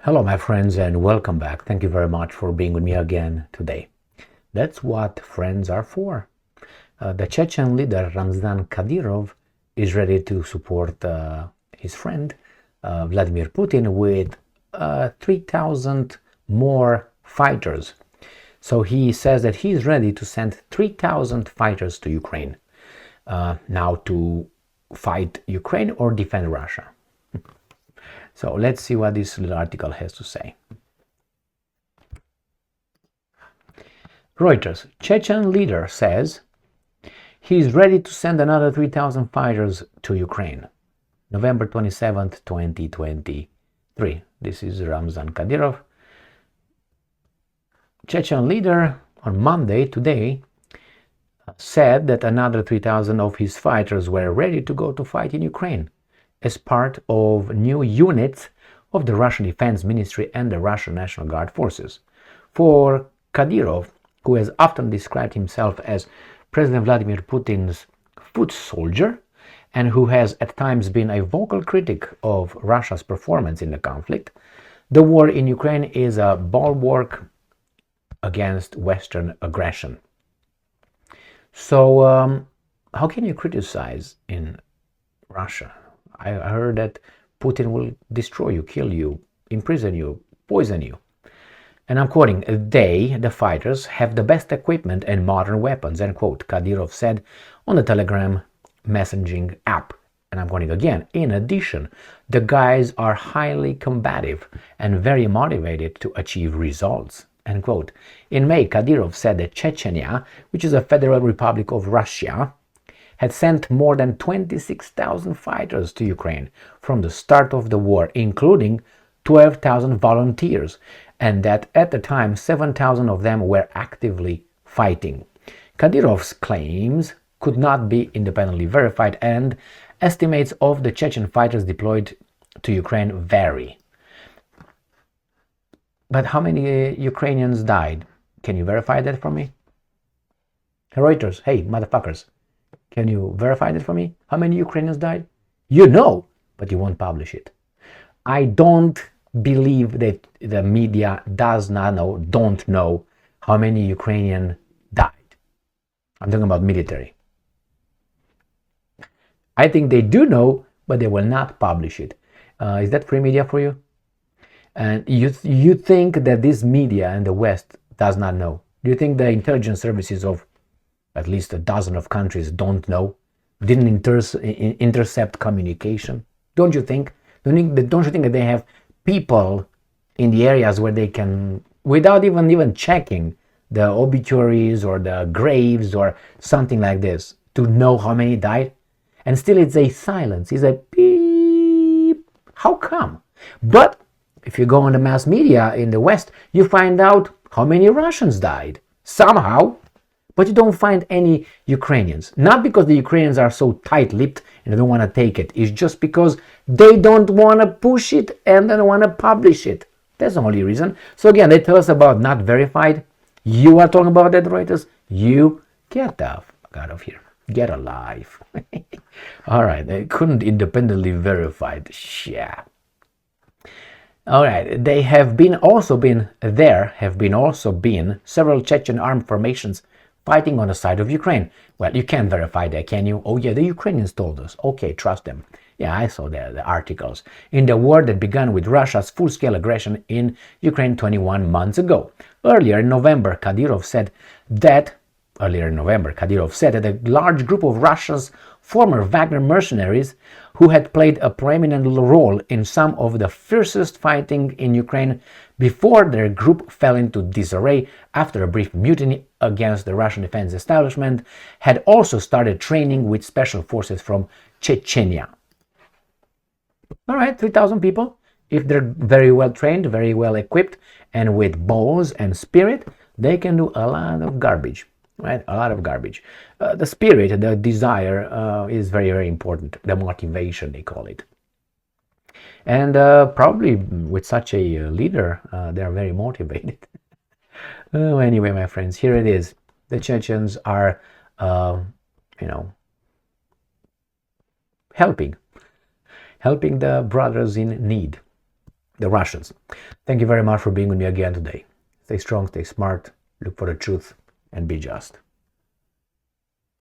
Hello, my friends, and welcome back. Thank you very much for being with me again today. That's what friends are for. The Chechen leader Ramzan Kadyrov is ready to support his friend Vladimir Putin with 3,000 more fighters. So he says that he's ready to send 3,000 fighters to Ukraine now to fight Ukraine or defend Russia. So let's see what this little article has to say. Reuters, Chechen leader says he's ready to send another 3,000 fighters to Ukraine. November 27th, 2023. This is Ramzan Kadyrov. Chechen leader on Monday, today, said that another 3,000 of his fighters were ready to go to fight in Ukraine as part of new units of the Russian Defense Ministry and the Russian National Guard forces. For Kadyrov, who has often described himself as President Vladimir Putin's foot soldier, and who has at times been a vocal critic of Russia's performance in the conflict, the war in Ukraine is a bulwark against Western aggression. So, how can you criticize in Russia? I heard that Putin will destroy you, kill you, imprison you, poison you. And I'm quoting, "They, the fighters, have the best equipment and modern weapons," end quote, Kadyrov said on the Telegram messaging app. And I'm quoting again, "In addition, the guys are highly combative and very motivated to achieve results," end quote. In May, Kadyrov said that Chechnya, which is a federal republic of Russia, had sent more than 26,000 fighters to Ukraine from the start of the war, including 12,000 volunteers, and that at the time 7,000 of them were actively fighting. Kadyrov's claims could not be independently verified, and estimates of the Chechen fighters deployed to Ukraine vary. But how many Ukrainians died? Can you verify that for me? Reuters, hey, motherfuckers. Can you verify that for me? How many Ukrainians died? You know, but you won't publish it. I don't believe that the media don't know how many Ukrainians died. I'm talking about military. I think they do know, but they will not publish it. Is that free media for you? And you think that this media in the West does not know? Do you think the intelligence services of at least a dozen of countries don't know, didn't intercept communication? Don't you think? Don't you think that they have people in the areas where they can, without even checking the obituaries or the graves or something like this, to know how many died? And still it's a silence. It's a beep. How come? But if you go on the mass media in the West, you find out how many Russians died somehow. But you don't find any Ukrainians. Not because the Ukrainians are so tight-lipped and they don't want to take it. It's just because they don't want to push it and they don't want to publish it. That's the only reason. So again, they tell us about not verified. You are talking about that, Reuters? You get the fuck out of here. Get a life. All right, they couldn't independently verify it. Yeah. All right, there have also been several Chechen armed formations fighting on the side of Ukraine. Well, you can't verify that, can you? Oh yeah, the Ukrainians told us. Okay, trust them. Yeah, I saw the articles. In the war that began with Russia's full-scale aggression in Ukraine 21 months ago. Earlier in November, Kadyrov said that a large group of Russia's former Wagner mercenaries who had played a preeminent role in some of the fiercest fighting in Ukraine before their group fell into disarray after a brief mutiny against the Russian defense establishment, had also started training with special forces from Chechnya. All right, 3,000 people. If they're very well trained, very well equipped, and with balls and spirit, they can do a lot of garbage. Right, a lot of garbage. The spirit, the desire is very, very important. The motivation, they call it. And probably with such a leader, they are very motivated. Oh, anyway, my friends, here it is. The Chechens are, helping the brothers in need. the Russians. Thank you very much for being with me again today. Stay strong, stay smart, look for the truth, and be just.